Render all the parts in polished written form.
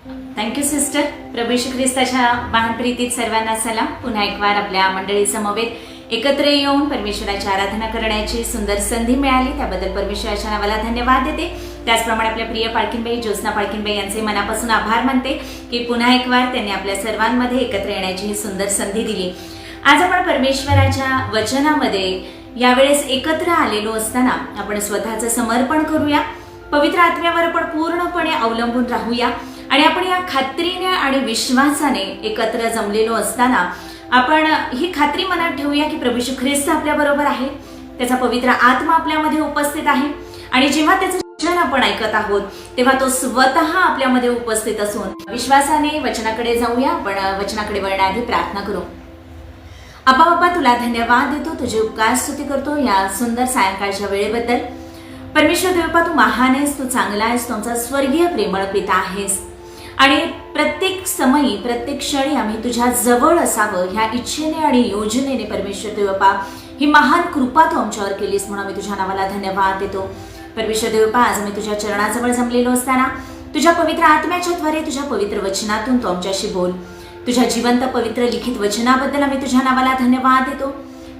Thank you sister. प्रभू येशू ख्रिस्ताच्या महान प्रीतीत सर्वांना सलाम. पुन्हा एक वार आपल्या मंडळी समवेत एकत्र येऊन परमेश्वराची आराधना करण्याची सुंदर संधी मिळाली, त्याबद्दल परमेश्वराच्या नावाला धन्यवाद देते. त्याचप्रमाणे आपल्या प्रिय पालखीनबाई ज्योत्स्ना पालखीनबाई यांचे मनापासून आभार मानते की पुन्हा एक वार त्यांनी आपल्या सर्वांमध्ये एकत्र येण्याची ही सुंदर संधी दिली. आज आपण परमेश्वराच्या वचनामध्ये यावेळेस एकत्र आलेलो असताना आपण स्वतःचं समर्पण करूया, पवित्र आत्म्यावर आपण पूर्णपणे अवलंबून राहूया आणि आपण या खात्रीने आणि विश्वासाने एकत्र जमलेलो असताना आपण ही खात्री मनात ठेवूया की प्रभू येशू ख्रिस्त आपल्या बरोबर आहे, त्याचा पवित्र आत्मा आपल्यामध्ये उपस्थित आहे आणि जेव्हा त्याचं वचन आपण ऐकत आहोत तेव्हा तो स्वतः आपल्यामध्ये उपस्थित असून विश्वासाने वचनाकडे जाऊया. आपण वचनाकडे वळण्याआधी प्रार्थना करू. आबा बाबा, तुला धन्यवाद देतो, तुझे उपकार स्तुती करतो या सुंदर सायंकाळच्या वेळेबद्दल. परमेश्वर देवपा, तू महान आहेस, तू चांगला आहेस, तू आमचा स्वर्गीय प्रेमळ पिता आहेस आणि प्रत्येक समयी प्रत्येक क्षणी आम्ही तुझ्या जवळ असावं ह्या इच्छेने आणि योजनेने परमेश्वर देवपा ही महान कृपा तू आमच्यावर केलीस म्हणून आम्ही तुझ्या नावाला धन्यवाद देतो. परमेश्वर देवपा, आज आम्ही तुझ्या चरणाजवळ जमलेलो असताना तुझ्या पवित्र आत्म्याच्या द्वारे तुझ्या पवित्र वचनातून तू आमच्याशी बोल. तुझ्या जिवंत पवित्र लिखित वचनाबद्दल आम्ही तुझ्या नावाला धन्यवाद देतो.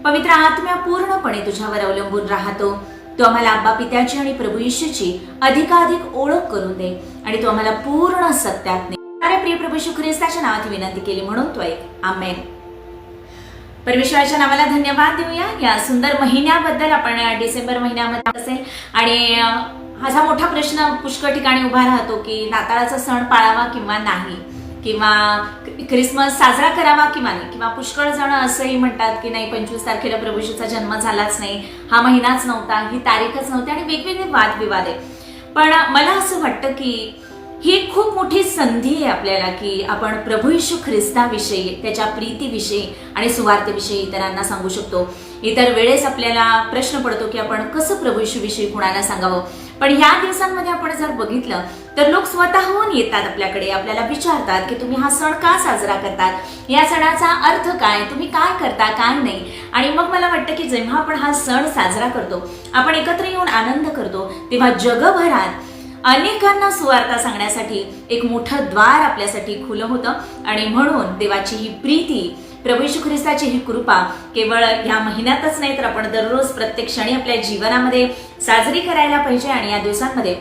पवित्र आत्म्या पूर्णपणे तुझ्यावर अवलंबून राहतो. तू आम्हाला आब्बा पित्याची आणि प्रभू येशूची अधिकाधिक ओळख करून दे आणि तू आम्हाला पूर्ण सत्यात ने. अरे प्रिय प्रभू येशू ख्रिस्ताच्या नावात विनंती केली म्हणून तो ऐक. आमेन. परमेश्वराच्या नावाला धन्यवाद देऊया. या सुंदर महिन्याबद्दल आपण डिसेंबर महिन्यामध्ये असेल आणि हा मोठा प्रश्न पुष्कळ ठिकाणी उभा राहतो की नाताळाचा सण पाळावा किंवा नाही, किंवा ख्रिसमस साजरा करावा किंवा नाही, किंवा पुष्कळ जण असंही म्हणतात की नाही 25 तारखेला प्रभू येशूचा जन्म झालाच नाही, हा महिनाच नव्हता, ही तारीखच नव्हती आणि वेगवेगळे वादविवाद आहे. पण मला असं वाटतं की ही खूप मोठी संधी आहे आपल्याला की आपण प्रभू येशू ख्रिस्ताविषयी, त्याच्या प्रीतीविषयी आणि सुवार्तेविषयी इतरांना सांगू शकतो. इतर वेळेस आपल्याला प्रश्न पडतो की आपण कसं प्रभू येशूविषयी कुणाला सांगावं. पण ह्या दिवसांमध्ये आपण जर बघितलं तर लोक स्वतःहून येतात आपल्याकडे, आपल्याला विचारतात की तुम्ही हा सण का साजरा करतात, या सणाचा अर्थ काय, तुम्ही काय करता काय नाही. आणि मग मला वाटतं की जेव्हा आपण हा सण साजरा करतो, आपण एकत्र येऊन आनंद करतो, तेव्हा जगभरात अनेकांना सुवार्ता सांगण्यासाठी एक मोठं द्वार आपल्यासाठी खुलं होतं. आणि म्हणून देवाची ही प्रीती, प्रभू येशू ख्रिस्ताची ही कृपा केवळ ह्या महिन्यातच नाही तर आपण दररोज प्रत्येक क्षणी आपल्या जीवनामध्ये साजरी करायला पाहिजे. आणि या दिवसांमध्ये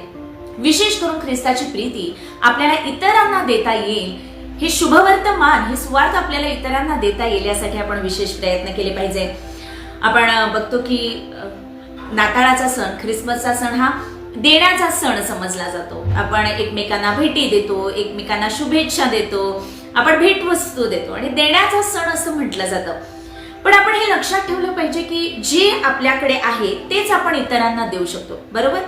विशेष करून ख्रिस्ताची प्रीती आपल्याला इतरांना देता येईल, हे शुभवर्तमान, हे सुवार्थ आपल्याला इतरांना देता येईल यासाठी आपण विशेष प्रयत्न केले पाहिजे. आपण बघतो की नाताळाचा सण, ख्रिसमसचा सण हा देण्याचा सण समजला जातो. आपण एकमेकांना भेटी देतो, एकमेकांना शुभेच्छा देतो, आपण भेटवस्तू देतो आणि देण्याचा सण असं म्हटलं जातं. पण आपण हे लक्षात ठेवलं पाहिजे की जे आपल्याकडे आहे तेच आपण इतरांना देऊ शकतो, बरोबर?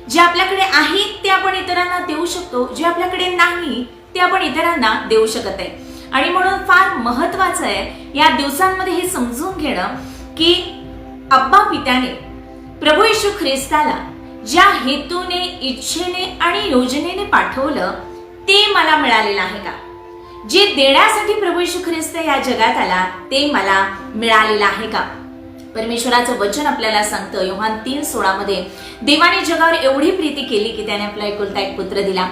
जे आपल्याकडे आहे ते आपण इतरांना देऊ शकतो, जे आपल्याकडे नाही ते आपण इतरांना देऊ शकत नाही. आणि म्हणून फार महत्वाचं आहे या दिवसांमध्ये हे समजून घेणं की अब्बा पित्याने प्रभू येशू ख्रिस्ताला ज्या हेतूने, इच्छेने आणि योजनेने पाठवलं ते मला मिळालेलं आहे का? जे देण्यासाठी प्रभू येशू ख्रिस्त या जगात आला ते मला मिळालेलं आहे का? परमेश्वराचं वचन आपल्याला सांगतं योहान 3:16 मध्ये, देवाने जगावर एवढी प्रीती केली की त्याने आपला एकुलता एक पुत्र दिला,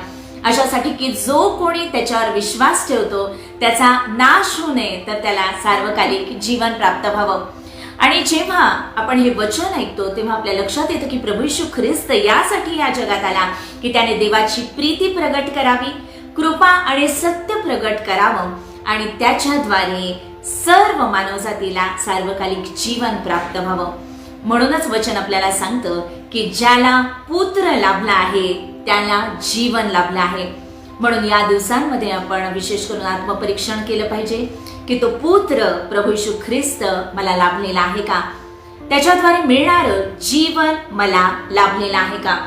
अशासाठी की जो कोणी त्याच्यावर विश्वास ठेवतो त्याचा नाश होऊ नये तर त्याला सार्वकालिक जीवन प्राप्त व्हावं. आणि जेव्हा आपण हे वचन ऐकतो तेव्हा आपल्या लक्षात येतं की प्रभू येशू ख्रिस्त यासाठी या जगात आला की त्याने देवाची प्रीती प्रगट करावी, कृपा आणि सत्य प्रगट करावं आणि त्याच्याद्वारे सर्व मानवजातीला सार्वकालिक जीवन प्राप्त व्हावं. म्हणूनच वचन आपल्याला सांगतं की ज्याला पुत्र लाभला आहे त्याला जीवन लाभलं आहे. म्हणून या दिवसांमध्ये आपण विशेष करून आत्मपरीक्षण केलं पाहिजे की तो पुत्र प्रभू येशू ख्रिस्त मला लाभलेला आहे का? त्याच्याद्वारे मिळणारं जीवन मला लाभलेलं आहे का?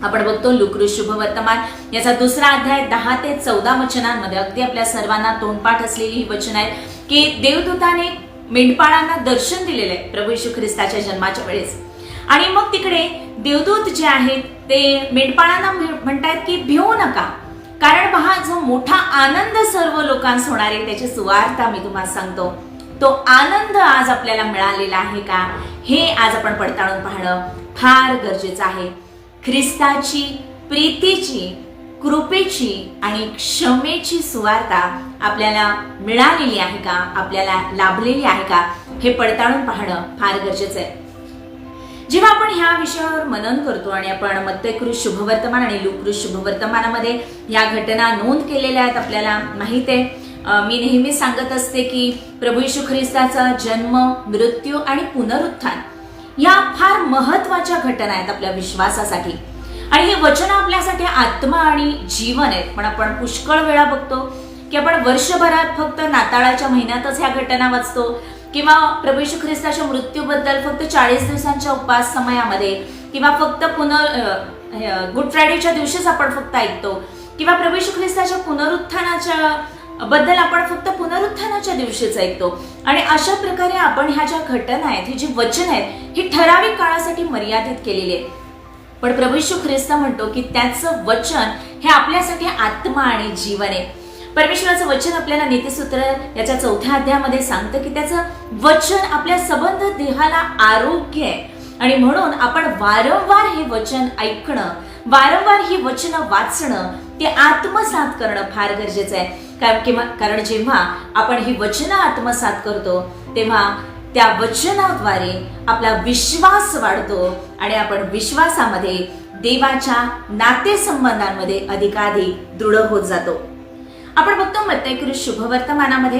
आपण बघतो लुकरू शुभवर्तमान याचा 2रा अध्याय 10 ते 14 वचनांमध्ये अगदी आपल्या सर्वांना तोंडपाठ असलेली ही वचन आहेत की देवदूताने मेंढपाळांना दर्शन दिलेलं आहे प्रभू येशू ख्रिस्ताच्या जन्माच्या वेळेस. आणि मग तिकडे देवदूत जे आहेत ते मेंढपाळांना म्हणतात की भिवू नका, कारण पहा जो मोठा आनंद सर्व लोकांस होणार आहे त्याची सुवार्ता मी तुम्हाला सांगतो. तो आनंद आज आपल्याला मिळालेला आहे का हे आज आपण पडताळून पाहणं फार गरजेचं आहे. ख्रिस्ताची प्रीतीची कृपेची आणि क्षमेची सुवार्ता आपल्याला मिळालेली आहे का, आपल्याला लाभलेली आहे का, हे पडताळून पाहणं फार गरजेचं आहे. जेव्हा आपण ह्या विषयावर मनन करतो आणि आपण मत्तेकृत शुभवर्तमान आणि लूककृत शुभवर्तमानामध्ये या घटना नोंद केलेल्या आहेत, आपल्याला माहित आहे. मी नेहमी सांगत असते की प्रभू येशू ख्रिस्ताचा जन्म, मृत्यू आणि पुनरुत्थान या फार महत्वाच्या घटना आहेत आपल्या विश्वासासाठी. आणि हे वचन आपल्यासाठी आत्मा आणि जीवन आहेत. पण आपण पुष्कळ वेळा बघतो की आपण वर्षभरात फक्त नाताळाच्या महिन्यातच ह्या घटना वाचतो, किंवा प्रभू येशू ख्रिस्ताच्या मृत्यूबद्दल फक्त 40 दिवसांच्या उपवास समयामध्ये, किंवा फक्त गुड फ्रायडेच्या दिवशीच आपण फक्त ऐकतो, किंवा प्रभू येशू ख्रिस्ताच्या पुनरुत्थानाच्या बद्दल आपण फक्त पुनरुत्थानाच्या दिवशीच ऐकतो. आणि अशा प्रकारे आपण ह्या ज्या घटना आहेत, ही जी वचन आहेत, ही ठराविक काळासाठी मर्यादित केलेली आहेत. पण प्रभू येशू ख्रिस्त म्हणतो की त्याचं वचन हे आपल्यासाठी आत्मा आणि जीवन आहे. परमेश्वराचं वचन आपल्याला नीतिसूत्र याच्या 4थ्या अध्यायामध्ये सांगतं की त्याचं वचन आपल्या सबंध देहाला आरोग्य आहे. आणि म्हणून आपण वारंवार हे वचन ऐकणं, वारंवार ही वचनं वाचणं, ते आत्मसात करणं फार गरजेचं आहे. कारण जेव्हा आपण ही वचनं आत्मसात करतो तेव्हा त्या वचनाद्वारे आपला विश्वास वाढतो आणि आपण विश्वासामध्ये देवाच्या नातेसंबंधांमध्ये अधिकाधिक दृढ होत जातो. आपण बघतो मत्तेकृत शुभवर्तमानामध्ये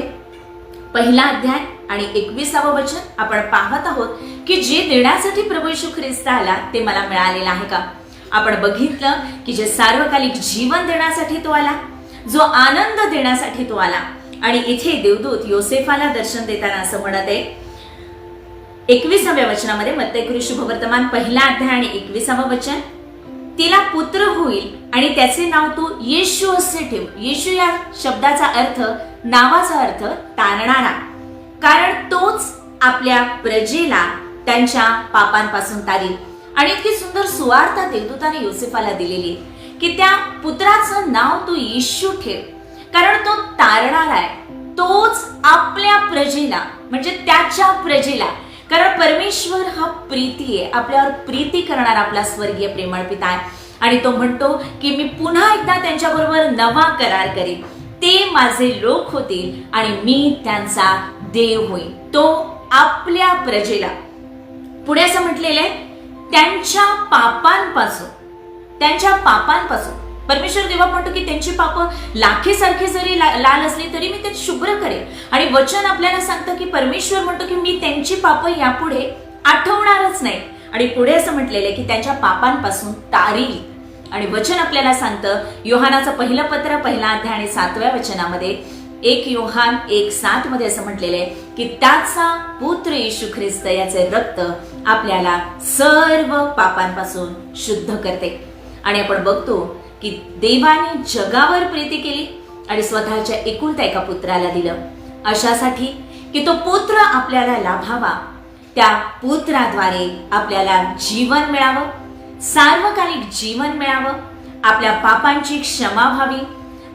1 अध्याय आणि 21 वचन आपण पाहत आहोत की जे देण्यासाठी प्रभू येशू ख्रिस्त आला ते मला मिळालेलं आहे का. आपण बघितलं की जे सार्वकालिक जीवन देण्यासाठी तो आला, जो आनंद देण्यासाठी तो आला. आणि इथे देवदूत योसेफाला दर्शन देताना असं म्हणत आहे 21व्या वचनामध्ये, मत्तेकृत शुभवर्तमान 1 अध्याय आणि 21 वचन, तिला पुत्र होईल आणि त्याचे नाव तू येशू असे ठेव. येशू या शब्दाचा अर्थ, नावाचा अर्थ तारणारा, कारण तोच आपल्या प्रजेला त्यांच्या पापांपासून तारील. आणि इतकी सुंदर सुवार्ता देवदूताने योसेफाला दिलेली की त्या पुत्राचं नाव तू येशू ठेव, कारण तो तारणारा आहे, तोच आपल्या प्रजेला, म्हणजे त्याच्या प्रजेला. कारण परमेश्वर हा प्रीती आहे, आपल्यावर प्रीती करणारा आपला स्वर्गीय प्रेमळ पिता आहे. आणि तो म्हणतो की मी पुन्हा एकदा त्यांच्याबरोबर नवा करार करेन, ते माझे लोक होतील आणि मी त्यांचा देव होईल. तो आपल्या प्रजेला. पुढे असं म्हटलेलं आहे त्यांच्या पापांपासून, त्यांच्या पापांपासून. परमेश्वर देवा म्हणतो की त्यांची पाप लाखेसारखी जरी लाल असली तरी मी ते शुभ्र करेन. आणि वचन आपल्याला सांगतं की परमेश्वर म्हणतो की मी त्यांची पाप यापुढे आठवणारच नाही. आणि पुढे असं म्हटलेलं आहे की त्यांच्या पापांपासून तारील. आणि वचन आपल्याला सांगतं योहानाचं पहिलं पत्र 1 अध्याय आणि 7व्या वचनामध्ये, 1 योहान 1:7 मध्ये असं म्हटलेलं आहे की त्याचा पुत्र येशू ख्रिस्त याचे रक्त आपल्याला सर्व पापांपासून शुद्ध करते. आणि आपण बघतो की देवाने जगावर प्रीती केली आणि स्वतःच्या एकुलत्या एका पुत्राला दिलं, अशासाठी की तो पुत्र आपल्याला लाभावा, त्या पुत्राद्वारे आपल्याला जीवन मिळावं, सार्वकालिक जीवन मिळावं, आपल्या पापांची क्षमा व्हावी,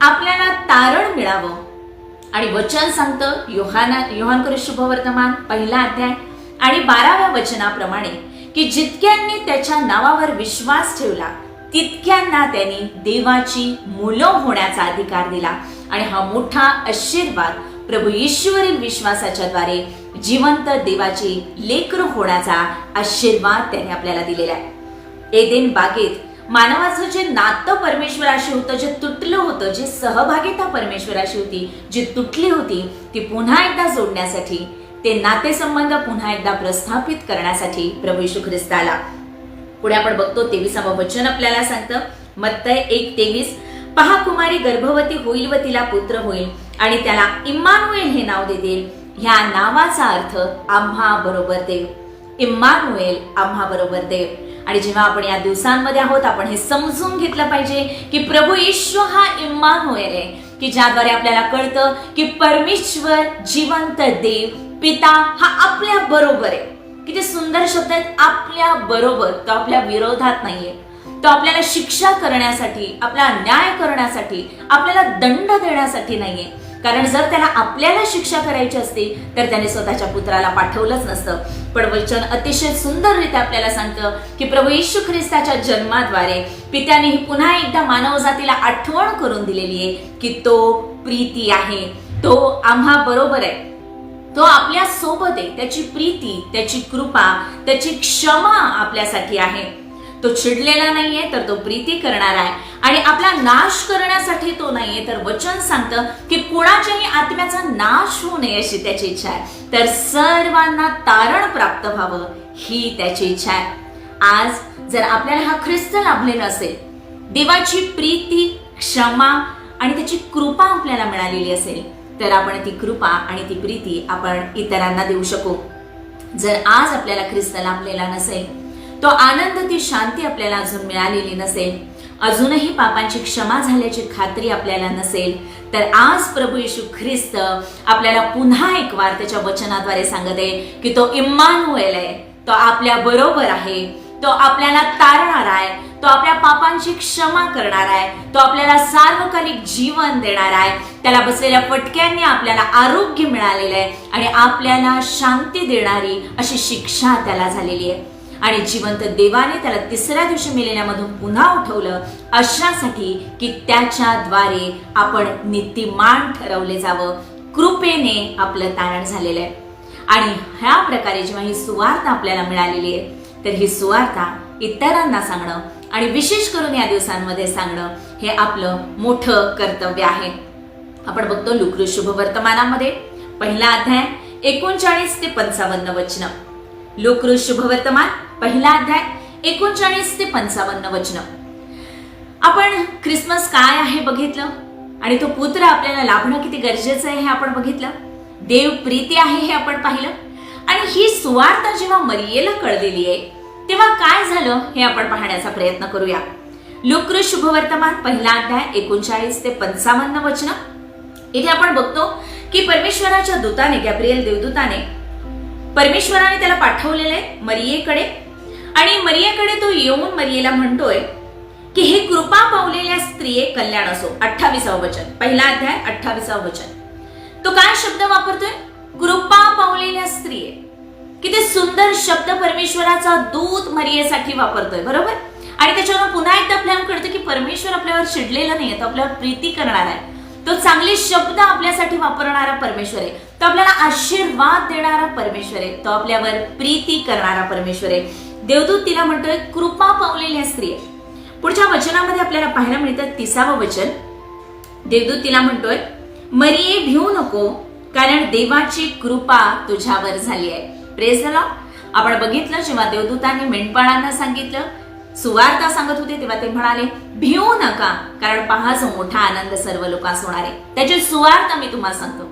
आपल्याला तारण मिळावं. आणि वचन सांगतं योहानकृत शुभवर्तमान 1 अध्याय आणि 12व्या वचनाप्रमाणे की जितक्यांनी त्याच्या नावावर विश्वास ठेवला तितक्यांना त्यांनी देवाची मुलं होण्याचा अधिकार दिला. आणि हा मोठा आशीर्वाद प्रभू येशूवरील विश्वासाच्या द्वारे जिवंत देवाची लेकरं होण्याचा आशीर्वाद त्याने आपल्याला दिलेला आहे. एदेन बागेत मानवाचं जे नातं परमेश्वराशी होतं, जे तुटलं होतं, जे सहभागिता परमेश्वराशी होती, जी तुटली होती, ती पुन्हा एकदा जोडण्यासाठी, ते नातेसंबंध पुन्हा एकदा प्रस्थापित करण्यासाठी प्रभू येशू ख्रिस्त आला. पुढे आपण बघतो 23वं वचन आपल्याला सांगतं मत्तय 1:23, पहा कुमारी गर्भवती होईल व तिला पुत्र होईल आणि त्याला इम्मानुएल हे नाव देतील. ह्या नावाचा अर्थ आम्हा बरोबर देव. इम्मानुएल, आम्हा बरोबर देव. आणि जेव्हा आपण या दिवसांमध्ये आहोत आपण हे समजून घेतलं पाहिजे की प्रभू येशू हा इम्मानुएल आहे, की ज्याद्वारे आपल्याला कळतं की परमेश्वर जिवंत देव पिता हा आपल्या बरोबर आहे. किती सुंदर शब्द आहेत, आपल्या बरोबर. तो आपल्या विरोधात नाहीये, तो आपल्याला शिक्षा करण्यासाठी, आपला न्याय करण्यासाठी, आपल्याला दंड देण्यासाठी नाहीये. कारण जर त्याला आपल्याला शिक्षा करायची असती तर त्याने स्वतःच्या पुत्राला पाठवलंच नसतं. पण वचन अतिशय सुंदररीत्या आपल्याला सांगतं की प्रभू येशू ख्रिस्ताच्या जन्माद्वारे पित्याने पुन्हा एकदा मानवजातीला आठवण करून दिलेली आहे की तो प्रीती आहे, तो आम्हा बरोबर आहे, तो आपल्या सोबत आहे. त्याची प्रीती, त्याची कृपा, त्याची क्षमा आपल्यासाठी आहे. तो चिडलेला नाहीये तर तो प्रीती करणार आहे आणि आपला नाश करण्यासाठी तो नाहीये, तर वचन सांगतं की कुणाच्याही आत्म्याचा नाश होऊ नये अशी त्याची इच्छा आहे, तर सर्वांना तारण प्राप्त व्हावं ही त्याची इच्छा आहे. आज जर आपल्याला हा ख्रिस्त लाभलेला असेल, देवाची प्रीती, क्षमा आणि त्याची कृपा आपल्याला मिळालेली असेल, तर आपण ती कृपा आणि ती प्रीती आपण इतरांना देऊ शकू. जर आज आपल्याला ख्रिस्त लाभलेला नसेल, तो आनंद, ती शांती आपल्याला अजून मिळालेली नसेल, अजूनही पापांची क्षमा झाल्याची खात्री आपल्याला नसेल, तर आज प्रभू येशू ख्रिस्त आपल्याला पुन्हा एक वार त्याच्या वचनाद्वारे सांगत आहे की तो इम्मानुएल आहे, तो आपल्या बरोबर आहे, तो आपल्याला तारणार आहे, तो आपल्या पापांची क्षमा करणार आहे, तो आपल्याला सार्वकालिक जीवन देणार आहे, त्याला बसलेल्या फटक्यांनी आपल्याला आरोग्य मिळालेलं आहे आणि आपल्याला शांती देणारी अशी शिक्षा त्याला झालेली आहे. आणि जिवंत देवाने त्याला तिसऱ्या दिवशी मेलेल्यामधून पुन्हा उठवलं अशासाठी की त्याच्याद्वारे आपण नीतिमान ठरवले जावं. कृपेने आपलं तारण झालेलं आहे आणि ह्या प्रकारे जेव्हा ही सुवार्ता आपल्याला मिळालेली आहे, तर ही सुवार्ता इतरांना सांगणं आणि विशेष करून या दिवसांमध्ये सांगणं हे आपलं मोठं कर्तव्य आहे. आपण बघतो लुक शुभवर्तमानामध्ये 1 अध्याय 39 ते 55 वचनं. लुक शुभवर्तमान 1 अध्याय 39 ते 55 वचनं. आपण ख्रिसमस काय आहे बघितलं आणि तो पुत्र आपल्याला लाभणं किती गरजेचं आहे हे आपण बघितलं. देव प्रीती आहे हे आपण पाहिलं आणि ही सुवार्ता जेव्हा मरियेला कळलेली आहे तेव्हा काय झालं हे आपण पाहण्याचा प्रयत्न करूया. लुक शुभवर्तमान 1 अध्याय 39 ते 55 वचनं. इथे आपण बघतो की परमेश्वराच्या दूताने, गॅब्रिएल देवदूताने, परमेश्वराने त्याला पाठवलेलं आहे मरियेकडे आणि मरियेकडे तो येऊन मरियेला म्हणतोय की हे कृपा पावलेल्या स्त्रिये कल्याण असो. 28 वचन, 1 अध्याय 28 वचन. तो काय शब्द वापरतोय? कृपा पावलेल्या स्त्रिये. किती सुंदर शब्द परमेश्वराचा दूत मरियेसाठी वापरतोय, बरोबर. आणि त्याच्यावर पुन्हा एकदा आपल्याला कळतं की परमेश्वर आपल्यावर चिडलेला नाहीये, तो आपल्यावर प्रीती करणार आहे, तो चांगले शब्द आपल्यासाठी वापरणारा परमेश्वर आहे, तो आपल्याला आशीर्वाद देणारा परमेश्वर आहे, तो आपल्यावर प्रीती करणारा परमेश्वर आहे. देवदूत तिला म्हणतोय कृपा पावलेल्या स्त्री. पुढच्या वचनामध्ये आपल्याला पाहायला मिळतं 30वं वचन. देवदूत तिला म्हणतोय मरिये भिवू नको, कारण देवाची कृपा तुझ्यावर झाली आहे. Praise the Lord. आपण बघितलं जेव्हा देवदूतांनी मेंढपाळांना सांगितलं, सुवार्ता सांगत होते, तेव्हा ते म्हणाले भिवू नका, कारण पहा जो मोठा आनंद सर्व लोकांस होणार आहे. त्याची सुवार्ता मी तुम्हाला सांगतो.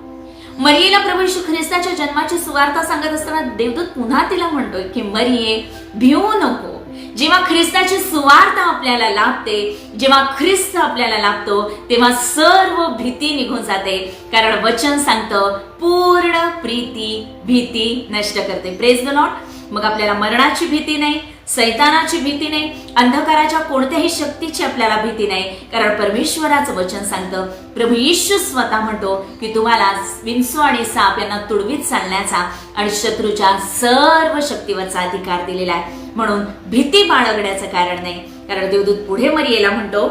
मरियेला प्रभू येशू ख्रिस्ताच्या जन्माची सुवार्ता सांगत असताना देवदूत पुन्हा तिला म्हणतोय की मरिये भिवू नको. जेव्हा ख्रिस्ताची सुवार्ता आपल्याला लाभते, जेव्हा ख्रिस्त आपल्याला लाभतो, तेव्हा सर्व भीती निघून जाते, कारण वचन सांगतं पूर्ण प्रीती भीती नष्ट करते. Praise the Lord. मग आपल्याला मरणाची भीती नाही, सैतानाची भीती नाही, अंधकाराच्या कोणत्याही शक्तीची आपल्याला भीती नाही, कारण परमेश्वराचं वचन सांगतं, प्रभू येशू स्वतः म्हणतो की तुम्हाला विंचू आणि साप यांना तुडवीत चालण्याचा आणि शत्रूच्या सर्व शक्तीवरचा अधिकार दिलेला आहे. म्हणून भीती बाळगण्याचं कारण नाही, कारण देवदूत पुढे मरियेला म्हणतो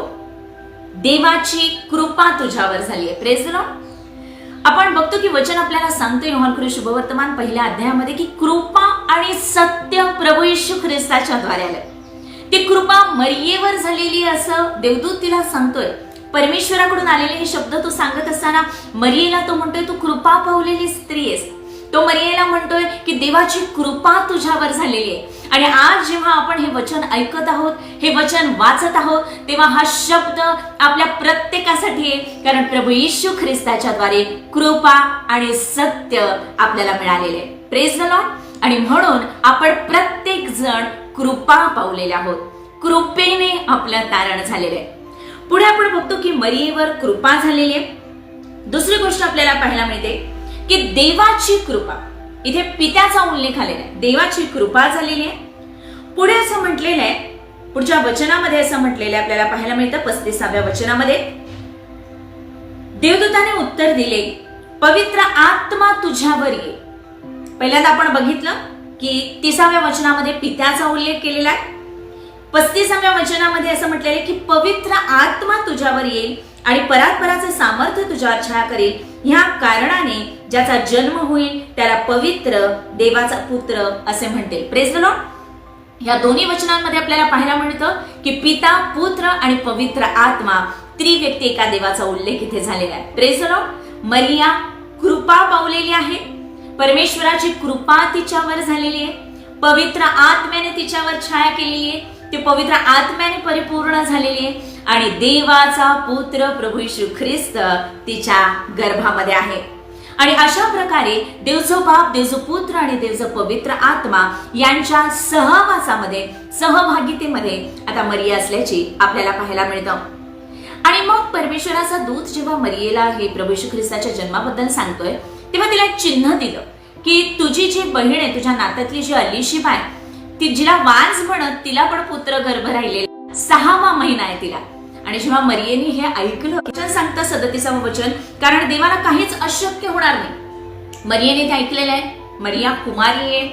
देवाची कृपा तुझ्यावर झाली आहे. Praise the Lord. आपण बघतो की वचन आपल्याला सांगतो योहान शुभवर्तमान 1 अध्यायामध्ये की कृपा आणि सत्य प्रभू येशू ख्रिस्ताच्या द्वारे आले. ती कृपा मरियेवर झालेली असं देवदूत तिला सांगतोय. परमेश्वराकडून आलेले हे शब्द तो सांगत असताना मरियेला तो म्हणतोय तू कृपा पावलेली स्त्री आहेस. तो मरियेला म्हणतोय की देवाची कृपा तुझ्यावर झालेली आहे. आणि आज जेव्हा आपण हे वचन ऐकत आहोत, हे वचन वाचत आहोत, तेव्हा हा शब्द आपल्या प्रत्येकासाठी आहे, कारण प्रभू येशू ख्रिस्ताच्या द्वारे कृपा आणि सत्य आपल्याला मिळालेले आहे. Praise the Lord. आणि म्हणून आपण प्रत्येक जण कृपा पावलेले आहोत, कृपेने आपलं तारण झालेलं आहे. पुढे आपण बघतो की मरियेवर कृपा झालेली आहे. दुसरी गोष्ट आपल्याला पाहायला मिळते की देवाची कृपा. इथे पित्याचा उल्लेख आलेला आहे, देवाची कृपा झालेली आहे. पुढे असं म्हटलेलं आहे पुढच्या वचनामध्ये असं म्हटलेलं आपल्याला पाहायला मिळतं 35व्या वचनामध्ये, देवदूताने उत्तर दिले, पवित्र आत्मा तुझ्यावर येईल. पहिल्यांदा आपण बघितलं की 30व्या वचनामध्ये पित्याचा उल्लेख केलेला आहे. 35व्या वचनामध्ये असं म्हटलेलं की पवित्र आत्मा तुझ्यावर येईल आणि परात्पराचे सामर्थ्य तुझ्यावर छाया करेल. ह्या कारणाने ज्याचा जन्म होईल त्याला पवित्र देवाचा पुत्र असे म्हणते. Praise the Lord. या दोन्ही वचनांमध्ये आपल्याला पाहायला मिळतं की पिता, पुत्र आणि पवित्र आत्मा त्रिव्यक्ती एका देवाचा उल्लेख इथे झालेला आहे. Praise the Lord. मरिया कृपा पावलेली आहे. परमेश्वराची कृपा तिच्यावर झालेली आहे. पवित्र आत्म्याने तिच्यावर छाया केलेली आहे. ती पवित्र आत्म्याने परिपूर्ण झालेली आहे आणि देवाचा पुत्र प्रभू येशू ख्रिस्त तिच्या गर्भामध्ये आहे. आणि अशा प्रकारे देवचा बाप, देवचा पुत्र आणि देवचा पवित्र आत्मा यांच्या सहवासामध्ये, सहभागितेमध्ये आता मरिया असल्याची आपल्याला पाहायला मिळतं. आणि मग परमेश्वराचा दूत जेव्हा मरियेला हे प्रभू येशू ख्रिस्ताच्या जन्माबद्दल सांगतोय तेव्हा तिला चिन्ह दिलं की तुझी जी बहीण आहे, तुझ्या नात्यातली जी अलिशिबा आहे, ती जिला वांज म्हणत तिला पण पुत्र गर्भ राहिलेला, 6वा महिना आहे तिला. आणि जेव्हा मरियेने हे ऐकलं, वचन सांगतं 37वं वचन, कारण देवाला काहीच अशक्य होणार नाही. मरियेने ते ऐकलेलं आहे. मरिया कुमारी आहे.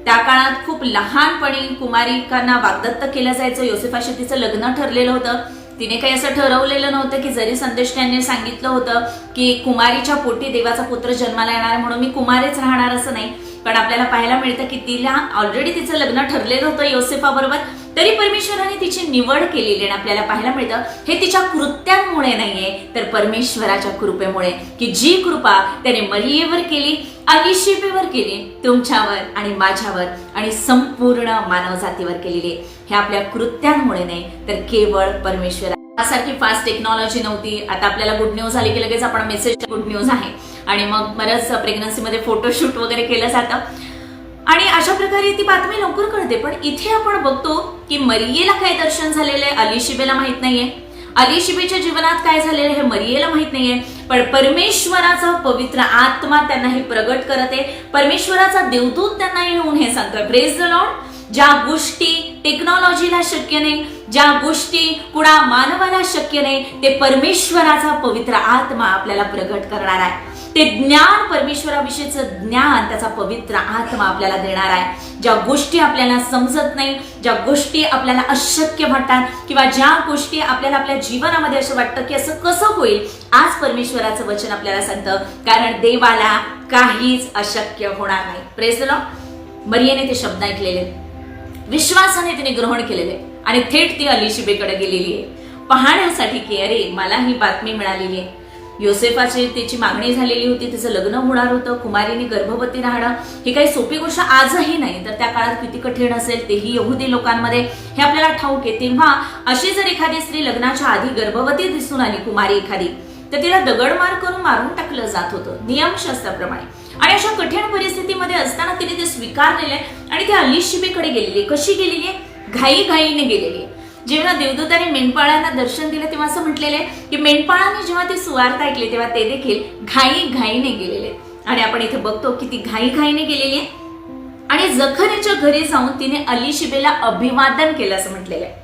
त्या काळात खूप लहानपणी कुमारिकांना वाग्दत्त केलं जायचं. योसेफाशी तिचं लग्न ठरलेलं होतं. तिने काही असं ठरवलेलं नव्हतं की जरी संदेशकांनी सांगितलं होतं की कुमारीच्या पोटी देवाचा पुत्र जन्माला येणार आहे म्हणून मी कुमारीच राहणार, असं नाही. पण आपल्याला पाहायला मिळतं की तिला ऑलरेडी तिचं लग्न ठरलेलं होतं योसेफाबरोबर, तरी परमेश्वराने तिची निवड केलेली आणि आपल्याला पाहायला मिळतं हे तिच्या कृत्यांमुळे नाहीये तर परमेश्वराच्या कृपेमुळे, की जी कृपा त्याने मरियेवर केली, अलिशिबेवर केली, तुमच्यावर आणि माझ्यावर आणि संपूर्ण मानवजातीवर केलेली. हे आपल्या कृत्यांमुळे नाही तर केवळ परमेश्वरासारखी फास्ट टेक्नॉलॉजी नव्हती. आता आपल्याला गुड न्यूज आली की लगेच आपण मेसेज गुड न्यूज आहे आणि मग बरंच प्रेग्नन्सीमध्ये फोटोशूट वगैरे केलं जातं आणि अशा प्रकारे ती बातमी लवकर कळते. पण इथे आपण बघतो की मरियेला काय दर्शन झालेलं आहे अलिशिबेला माहित नाहीये. अलिशिबेच्या जीवनात काय झालेलं हे मरियेला माहित नाहीये. पण परमेश्वराचा पवित्र आत्मा त्यांना हे प्रगट करत आहे. परमेश्वराचा देवदूत त्यांना येऊन हे सांगतोय. Praise the Lord. ज्या गोष्टी टेक्नॉलॉजीला शक्य नाही, ज्या गोष्टी कुणा मानवाला शक्य नाही, ते परमेश्वराचा पवित्र आत्मा आपल्याला प्रगट करणार आहे. ते ज्ञान, परमेश्वराविषयीचं ज्ञान त्याचा पवित्र आत्मा आपल्याला देणार आहे. ज्या गोष्टी आपल्याला समजत नाही, ज्या गोष्टी आपल्याला अशक्य वाटतात किंवा ज्या गोष्टी आपल्याला आपल्या जीवनामध्ये असं वाटतं की असं कसं होईल, आज परमेश्वराचं वचन आपल्याला सांगतं कारण देवाला काहीच अशक्य होणार नाही. Praise the Lord. मरियेने ते शब्द ऐकलेले, विश्वासाने तिने ग्रहण केलेले आणि थेट ती अलिशिबेकडे गेलेली आहे पाहण्यासाठी की अरे मला ही बातमी मिळालेली आहे. योसेफाची तिची मागणी झालेली होती, तिचं लग्न होणार होतं, कुमारीने गर्भवती राहणं ही काही सोपी गोष्ट आजही नाही, तर त्या काळात किती कठीण असेल तेही यहुदी लोकांमध्ये हे आपल्याला ठाऊक आहे. तेव्हा अशी जर एखादी स्त्री लग्नाच्या आधी गर्भवती दिसून आली, कुमारी एखादी, तर तिला दगडमार करून मारून टाकलं जात होतं नियमशास्त्राप्रमाणे. आणि अशा कठीण परिस्थितीमध्ये असताना तिने ते स्वीकारलेलं आहे आणि ती अलिशिबेकडे गेलेली आहे. कशी गेलेली आहे? घाईघाईने गेलेली आहे. जेव्हा देवदूताने मेंढपाळांना दर्शन दिलं तेव्हा असं म्हटलेलं आहे की मेंढपाळांनी जेव्हा ते सुवार्ता ऐकली तेव्हा ते देखील घाईघाईने गेलेले. आणि आपण इथे बघतो की ती घाईघाईने गेलेली आहे आणि जखरेच्या घरी जाऊन तिने अलिशिबेला अभिवादन केलं असं म्हटलेलं आहे.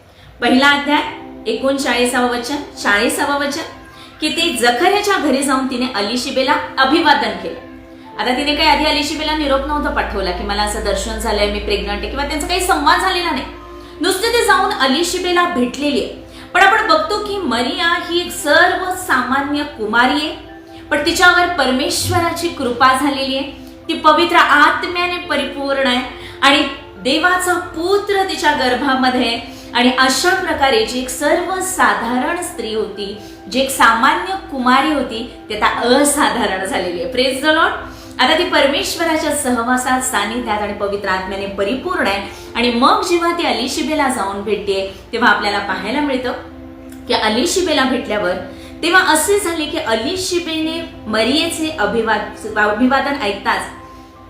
पहिला अध्याय 39 वचन 40 वचन की ती जखरेच्या घरी जाऊन तिने अलिशिबेला अभिवादन केलं. आता तिने काही आधी अलिशिबेला निरोप नव्हता पाठवला की मला असं दर्शन झालंय, मी प्रेग्नंट आहे किंवा त्यांचा काही संवाद झालेला नाही. नुसते ते जाऊन अलिशिबेला भेटलेली आहे. पण आपण बघतो की मरिया ही एक सर्वसामान्य कुमारी आहे, पण तिच्यावर परमेश्वराची कृपा झालेली आहे. ती पवित्र आत्म्याने परिपूर्ण आहे आणि देवाचा पुत्र तिच्या गर्भामध्ये. आणि अशा प्रकारे जी एक सर्वसाधारण स्त्री होती, जी एक सामान्य कुमारी होती, ती आता असाधारण झालेली आहे. Praise the Lord. आता ती परमेश्वराच्या सहवासात, सानिध्यात आणि पवित्र आत्म्याने परिपूर्ण आहे. आणि मग जेव्हा ती अलिशिबेला जाऊन भेटते तेव्हा आपल्याला पाहायला मिळतं की अलिशिबेला भेटल्यावर तेव्हा असे झाले की अलिशिबेने मरियेचे अभिवादन ऐकताच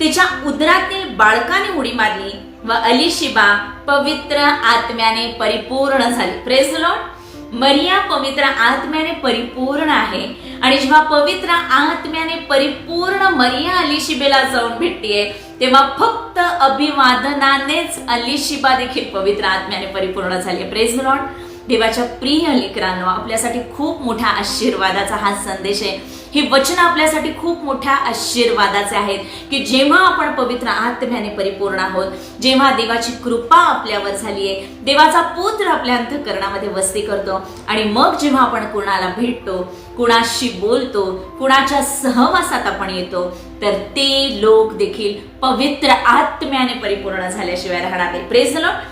तिच्या उदरातील बाळकाने उडी मारली व अलिशिबा पवित्र आत्म्याने परिपूर्ण झाली. Praise the Lord. मरिया पवित्र आत्म्याने परिपूर्ण आहे आणि जेव्हा पवित्र आत्म्याने परिपूर्ण मरिया अलिशिबेला जाऊन भेटतीये तेव्हा फक्त अभिवादनानेच अलिशिबा देखील पवित्र आत्म्याने परिपूर्ण झाली. Praise the Lord. देवाच्या प्रिय लेकरांनो, आपल्यासाठी खूप मोठ्या आशीर्वादाचा हा संदेश आहे. ही वचन आपल्यासाठी खूप मोठ्या आशीर्वादाचे आहेत की जेव्हा आपण पवित्र आत्म्याने परिपूर्ण आहोत, जेव्हा देवाची कृपा आपल्यावर झाली आहे, देवाचा पुत्र आपल्या अंतःकरणामध्ये वस्ती करतो आणि मग जेव्हा आपण कुणाला भेटतो, कुणाशी बोलतो, कुणाच्या सहवासात आपण येतो, तर ते लोक देखील पवित्र आत्म्याने परिपूर्ण झाल्याशिवाय राहणार नाही. Praise the Lord.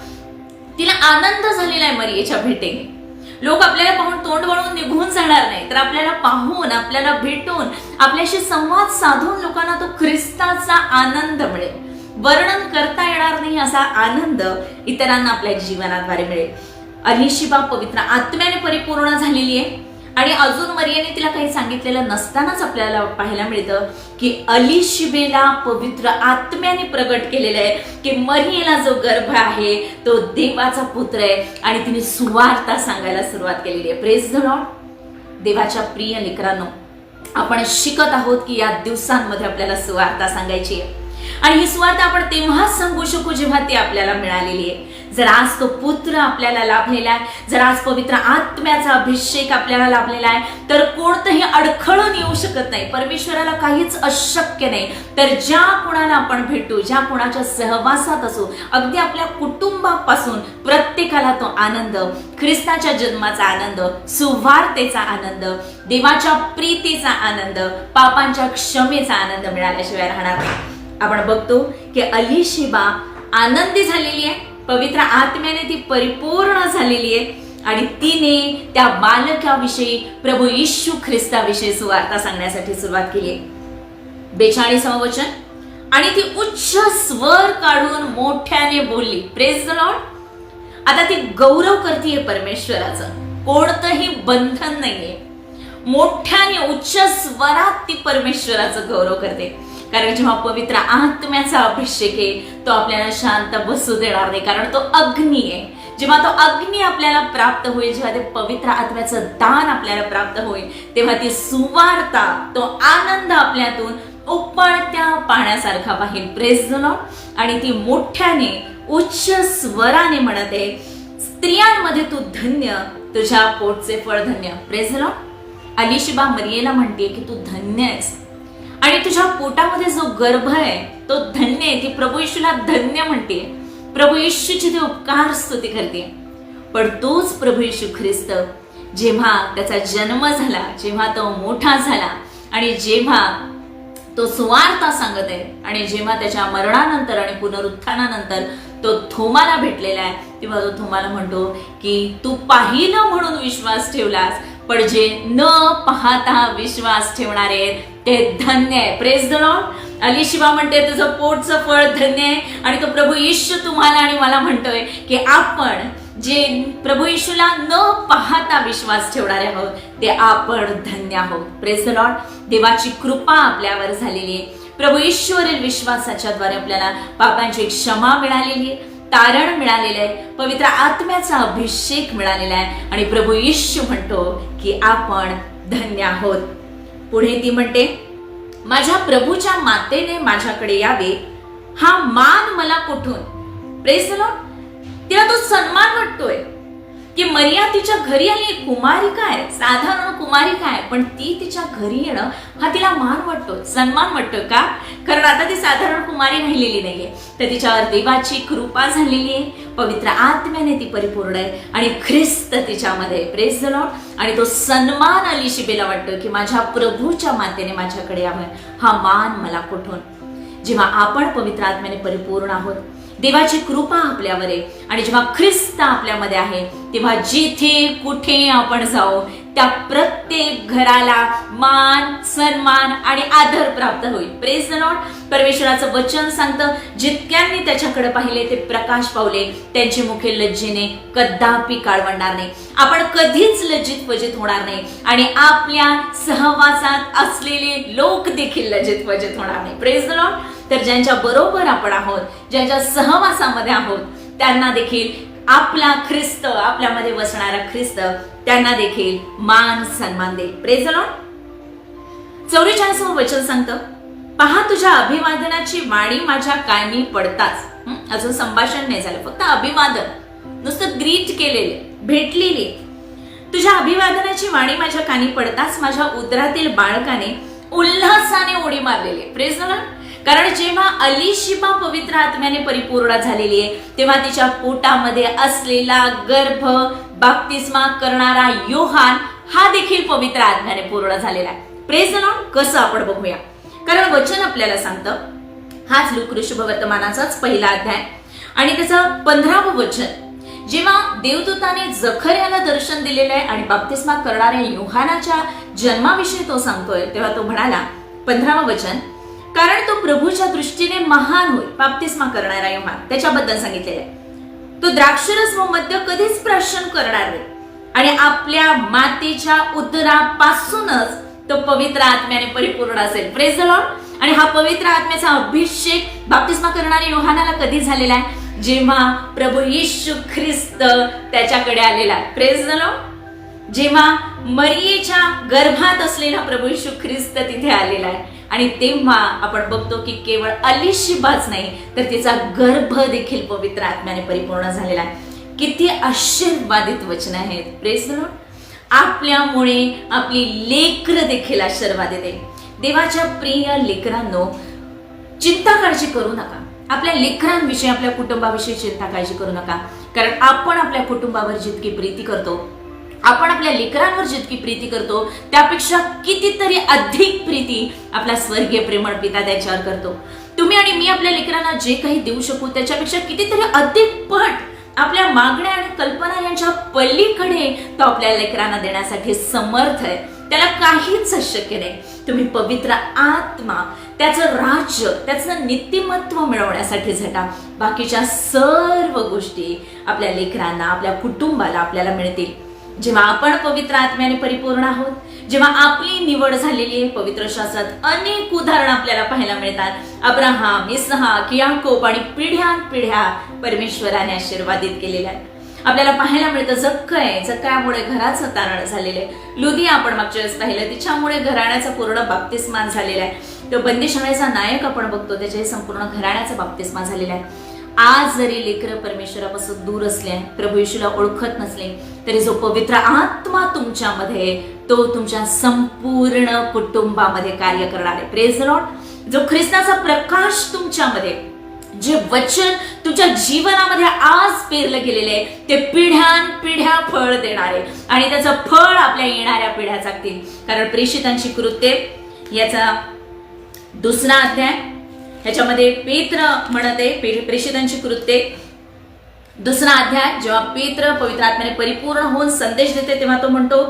तिला आनंद झालेला आहे मरियेच्या भेटीने. लोक आपल्याला पाहून तोंड वळून निघून जाणार नाही, तर आपल्याला पाहून, आपल्याला भेटून, आपल्याशी संवाद साधून लोकांना तो ख्रिस्ताचा आनंद मिळेल. वर्णन करता येणार नाही असा आनंद इतरांना आपल्या जीवनाद्वारे मिळेल. अलिशिबा पवित्र आत्म्याने परिपूर्ण झालेली आहे आणि अजून मरियेने तिला काही सांगितलेलं नसतानाच आपल्याला पाहायला मिळतं की अलिशिबेला पवित्र आत्म्याने प्रगट केलेलं आहे की मरियेला जो गर्भ आहे तो देवाचा पुत्र आहे आणि तिने सुवार्ता सांगायला सुरुवात केलेली आहे. Praise the Lord. देवाच्या प्रिय लेकरांनो, आपण शिकत आहोत की या दिवसांमध्ये आपल्याला सुवार्ता सांगायची आहे आणि ही सुवार्ता आपण तेव्हाच सांगू शकू जेव्हा ती आपल्याला मिळालेली आहे. जर आज तो पुत्र आपल्याला लाभलेला आहे, जर आज पवित्र आत्म्याचा अभिषेक आपल्याला लाभलेला आहे, तर कोणतंही अडखळून येऊ शकत नाही. परमेश्वराला काहीच अशक्य नाही. तर ज्या कुणाला आपण भेटू, ज्या कुणाच्या सहवासात असू, अगदी आपल्या कुटुंबापासून प्रत्येकाला तो आनंद, ख्रिस्ताच्या जन्माचा आनंद, सुवार्तेचा आनंद, देवाच्या प्रीतीचा आनंद, पापांच्या क्षमेचा आनंद मिळाल्याशिवाय राहणार नाही. आपण बघतो की अलिशिबा आनंदी झालेली आहे, पवित्र आत्म्याने ती परिपूर्ण झालेली आहे आणि तिने त्या बालकाविषयी, प्रभू येशू ख्रिस्ताविषयी सुवार्ता सांगण्यासाठी सुरुवात केली. 42 वचन. आणि ती उच्च स्वर काढून मोठ्याने बोलली. Praise the Lord. आता ती गौरव करतीये परमेश्वराचं, कोणतंही बंधन नाहीये. मोठ्याने उच्च स्वरात ती परमेश्वराचं गौरव करते, कारण जेव्हा पवित्र आत्म्याचा अभिषेक आहे तो आपल्याला शांत बसू देणार नाही, कारण तो अग्नी आहे. जेव्हा तो अग्नी आपल्याला प्राप्त होईल, जेव्हा ते पवित्र आत्म्याचं दान आपल्याला प्राप्त होईल, तेव्हा ती सुवार्ता, तो आनंद आपल्यातून उकळत्या पाण्यासारखा वाहील. Praise the Lord. आणि ती मोठ्याने उच्च स्वराने म्हणते, स्त्रियांमध्ये तू धन्य, तुझ्या पोटचे फळ धन्य. Praise the lord. Alishiba Mariela म्हणते की तू धन्य आहेस आणि तुझ्या पोटामध्ये जो गर्भ आहे तो धन्य आहे. ती प्रभू येशूला धन्य म्हणते, प्रभू येशूची ती उपकार स्तुती करते. पण तोच प्रभू येशू ख्रिस्त जेव्हा त्याचा जन्म झाला, जेव्हा तो मोठा झाला आणि जेव्हा तो सुवार्ता सांगत आहे आणि जेव्हा त्याच्या मरणानंतर आणि पुनरुत्थानानंतर तो थोमाला भेटलेला आहे, तेव्हा तो थोमाला म्हणतो की तू पाहिलं म्हणून विश्वास ठेवलास, पण जे न पाहता विश्वास ठेवणारे ते धन्य आहे. Praise the lord. अलिशिबा म्हणते तुझं पोटचं फळ धन्य आहे आणि तो प्रभू येशू तुम्हाला आणि मला म्हणतोय की आपण जे प्रभू येशूला न पाहता विश्वास ठेवणारे आहोत ते आपण धन्य आहोत. Praise the Lord. देवाची कृपा आपल्यावर झालेली आहे. प्रभू येशूवरील विश्वासाच्या द्वारे आपल्याला पापांची क्षमा मिळालेली आहे, तारण मिळालेलं आहे, पवित्र आत्म्याचा अभिषेक मिळालेला आहे आणि प्रभू येशू म्हणतो की आपण धन्य आहोत. पुढे ती म्हणते, माझ्या प्रभूच्या मातेने माझ्याकडे यावे, हा मान मला कुठून. Praise the Lord. तिला तो सन्मान वाटतोय की मरिया तिच्या घरी आली, कुमारिका आहे, साधारण कुमारिका आहे, पण ती तिच्या घरी येणं हा तिला मान वाटतो, सन्मान वाटतो. का? कारण आता ती साधारण कुमारी राहिलेली नाहीये, तर तिच्यावर देवाची कृपा झालेली आहे, पवित्र आत्म्याने ती परिपूर्ण आहे आणि ख्रिस्त तिच्यामध्ये. Praise the Lord. आणि तो सन्मान अलिशिबेला वाटतो की माझ्या प्रभूच्या मातेने माझ्याकडे यावं, हा मान मला कुठून. जेव्हा आपण पवित्र आत्म्याने परिपूर्ण आहोत, देवाची कृपा आपल्यावर आहे आणि जेव्हा ख्रिस्त आपल्यामध्ये आहे, तेव्हा जिथे कुठे आपण जाऊ त्या प्रत्येक घराला मान, सन्मान आणि आदर प्राप्त होईल. Praise the Lord. परमेश्वराचं वचन सांगतं, जितक्यांनी त्याच्याकडे पाहिले ते प्रकाश पावले, त्यांची मुखे लज्जेने कदापि काळवणार नाही. आपण कधीच लज्जित फजित होणार नाही आणि आपल्या सहवासात असलेले लोक देखील लज्जित फजित होणार नाही. Praise the Lord. तर ज्यांच्या बरोबर आपण आहोत, ज्यांच्या सहवासामध्ये आहोत, त्यांना देखील आपला ख्रिस्त, आपल्यामध्ये वसणारा ख्रिस्त त्यांना देखील मान सन्मान दे. Praise the Lord. 44 वचन सांगतं, पहा तुझ्या अभिवादनाची वाणी माझ्या कानी पडताच. अजून संभाषण नाही झालं, फक्त अभिवादन, नुसतं ग्रीट केलेले, भेटलेली. तुझ्या अभिवादनाची वाणी माझ्या कानी पडताच माझ्या उदरातील बाळकाने उल्हासाने उडी मारलेली. Praise the Lord. कारण जेव्हा अलिशिबा पवित्र आत्म्याने परिपूर्ण झालेली आहे, तेव्हा तिच्या पोटामध्ये असलेला गर्भ बाप्तिस्मा करणारा योहान हा देखील पवित्र आत्म्याने पूर्ण झालेला आहे. Praise the Lord. कसं आपण बघूया, कारण वचन आपल्याला सांगतं, हाच लूका शुभ वर्तमानाचाच पहिला अध्याय आणि त्याचं 15वं वचन. जेव्हा देवदूताने जखर्याला दर्शन दिलेलं आहे आणि बाप्तिस्मा करणाऱ्या योहानाच्या जन्माविषयी तो सांगतोय, तेव्हा तो म्हणाला, 15वं वचन, कारण तो प्रभूच्या दृष्टीने महान होईल. बाप्तिस्मा करणारा योहान त्याच्याबद्दल सांगितलेलं आहे. तो द्राक्षरस व मद्य कधीच प्राशन करणार नाही आणि आपल्या मातेच्या उदरापासूनच तो पवित्र आत्म्याने परिपूर्ण असेल. Praise the Lord. आणि हा पवित्र आत्म्याचा अभिषेक बाप्तिस्मा करणाऱ्या योहानाला कधी झालेला आहे? जेव्हा प्रभू येशू ख्रिस्त त्याच्याकडे आलेला आहे. Praise the Lord. जेव्हा मरियेच्या गर्भात असलेला प्रभू येशू ख्रिस्त तिथे आलेला आहे आणि तेव्हा आपण बघतो की केवळ अलिशिबाच नाही तर तिचा गर्भ देखील पवित्र आत्म्याने परिपूर्ण झालेला आहे. किती आशीर्वादित वचन आहेत. Praise the Lord. आपल्यामुळे आपली लेकरं देखील आशीर्वादित आहे. देवाच्या प्रिय लेकरांनो, चिंता काळजी करू नका. आपल्या लेकरांविषयी, आपल्या कुटुंबाविषयी चिंता काळजी करू नका. कारण आपण आपल्या कुटुंबावर जितकी प्रीती करतो, आपण आपल्या लेकरांवर जितकी प्रीती करतो, त्यापेक्षा कितीतरी अधिक प्रीती आपला स्वर्गीय प्रेमळ पिता त्याच्यावर करतो. तुम्ही आणि मी आपल्या लेकरांना जे काही देऊ शकू त्याच्यापेक्षा कितीतरी अधिक पट आपल्या मागण्या आणि कल्पना यांच्या पलीकडे तो आपल्या लेकरांना देण्यासाठी समर्थ आहे. त्याला काहीच शक्य नाही. तुम्ही पवित्र आत्मा, त्याचं राज्य, त्याचं नीतिमत्व मिळवण्यासाठी झटा. बाकीच्या सर्व गोष्टी आपल्या लेकरांना, आपल्या कुटुंबाला आपल्याला मिळतील. जेव्हा आपण पवित्र आत्म्याने परिपूर्ण आहोत, जेव्हा आपली निवड झालेली आहे. पवित्र शास्त्रात अनेक उदाहरणं आपल्याला पाहायला मिळतात. अब्राहाम, इसहाक, याकोब आणि पिढ्यानपिढ्या परमेश्वराने आशीर्वादित केलेल्या आहेत. आपल्याला पाहायला मिळतं जक्कयामुळे घराचं तारण झालेलं आहे. लुदिया आपण मागच्या वेळेस पाहिलं, तिच्यामुळे घराण्याचा पूर्ण बाप्तिस्मा झालेला आहे. तो बंदिशाळेचा नायक आपण बघतो, त्याच्या संपूर्ण घराण्याचा बाप्तिस्मा झालेला आहे. आज जरी लेकरं परमेश्वरापासून दूर असले, प्रभू येशूला ओळखत नसले, तरी जो पवित्र आत्मा तुमच्यामध्ये, तो तुमच्या संपूर्ण कुटुंबामध्ये कार्य करणार आहे. Praise the Lord. जो ख्रिस्ताचा प्रकाश तुमच्यामध्ये, जे वचन तुमच्या जीवनामध्ये आज पेरलं गेलेले आहे, ते पिढ्यानपिढ्या फळ देणार आहे आणि त्याचं फळ आपल्या येणाऱ्या पिढ्या जगतील. कारण प्रेषितांची कृत्ये याचा 2रा अध्याय, ह्याच्यामध्ये पेत्र म्हणते, प्रेषितांची कृत्ये 2रा अध्याय, जेव्हा पेत्र पवित्र आत्म्याने परिपूर्ण होऊन संदेश देते, तेव्हा तो म्हणतो,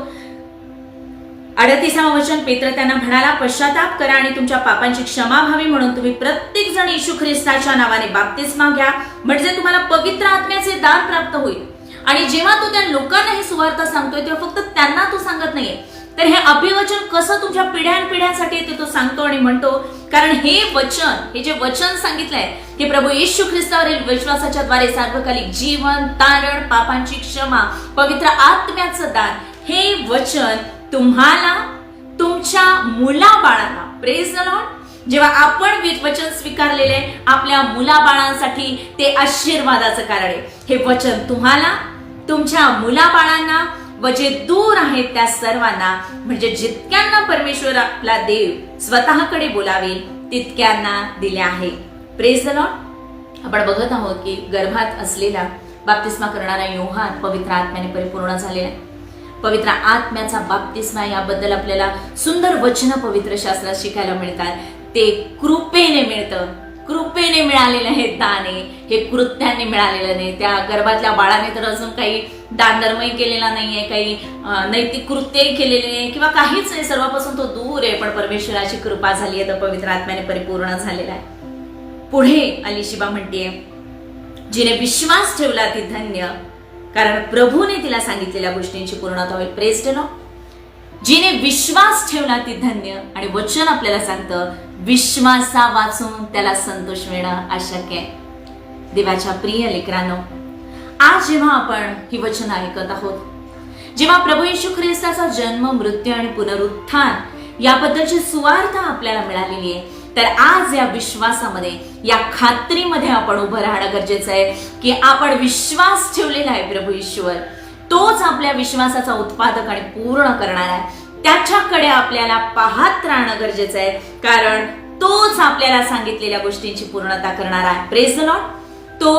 38वं वचन, पेत्र त्यांना म्हणाला, पश्चाताप करा आणि तुमच्या पापांची क्षमा व्हावी म्हणून तुम्ही प्रत्येक जण येशू ख्रिस्ताच्या नावाने बाप्तिस्मा घ्या, म्हणजे तुम्हाला पवित्र आत्म्याचे दान प्राप्त होईल. आणि जेव्हा तो त्या लोकांना ही सुवार्ता सांगतोय, तेव्हा फक्त त्यांना तो सांगत नाहीये, तर हे अभिवचन कसं तुमच्या पिढ्यानपिढ्यांसाठी ते तो सांगतो आणि म्हणतो. कारण हे जे वचन सांगितलंय, हे प्रभू येशू ख्रिस्तावरील विश्वासाच्या द्वारे सार्वकालिक जीवन, तारण, पापांची क्षमा, पवित्र आत्म्याचं दान, हे वचन तुम्हाला, तुमच्या मुलाबाळांना, प्रेज द लॉर्ड, जेव्हा आपण वचन स्वीकारलेले आपल्या मुलाबाळांसाठी ते आशीर्वादाचं कारण आहे. हे वचन तुम्हाला, तुमच्या मुलाबाळांना व जे दूर आहेत त्या सर्वांना, म्हणजे जितक्यांना परमेश्वर आपला देव स्वतःकडे बोलावेल तितक्यांना दिले आहे. Praise the Lord. आपण बघत आहोत की गर्भात असलेला बाप्तिस्मा करणारा योहान पवित्र आत्म्याने परिपूर्ण झालेला आहे. पवित्र आत्म्याचा बाप्तिस्मा याबद्दल आपल्याला सुंदर वचन पवित्र शास्त्रात शिकायला मिळतात. ते कृपेने मिळतं. कृपेने मिळालेलं हे दान आहे, हे कृत्याने मिळालेलं नाही. त्या गर्भातल्या बाळाने तर अजून काही दानधर्मही केलेला नाहीये, काही नैतिक कृत्यही केलेले नाही किंवा काहीच नाही, सर्वांपासून तो दूर आहे. पण परमेश्वराची कृपा झाली आहे, तर पवित्र आत्म्याने परिपूर्ण झालेला आहे. पुढे अलिशिबा म्हणतेय, जिने विश्वास ठेवला ती धन्य, कारण प्रभूने तिला सांगितलेल्या गोष्टींची पूर्णता होईल. Praise the Lord. जिने विश्वास ठेवला ती धन्य. आणि वचन आपल्याला सांगतं, विश्वासा वाचून त्याला संतोष मिळणं अशक्य आहे. देवाच्या प्रिय लेकरांनो, आज जेव्हा आपण ही वचन ऐकत आहोत, जेव्हा प्रभू येशू ख्रिस्ताचा जन्म, मृत्यू आणि पुनरुत्थान याबद्दलची सुवार्ता आपल्याला मिळालेली आहे, तर आज या विश्वासामध्ये, या खात्रीमध्ये आपण उभं राहणं गरजेचं आहे की आपण विश्वास ठेवलेला आहे प्रभू येशूवर. तोच आपल्या विश्वासाचा उत्पादक आणि पूर्ण करणार आहे. त्याच्याकडे आपल्याला पाहत राहणं गरजेचं आहे, कारण तोच आपल्याला सांगितलेल्या गोष्टींची पूर्णता करणार आहे. Praise the Lord. तो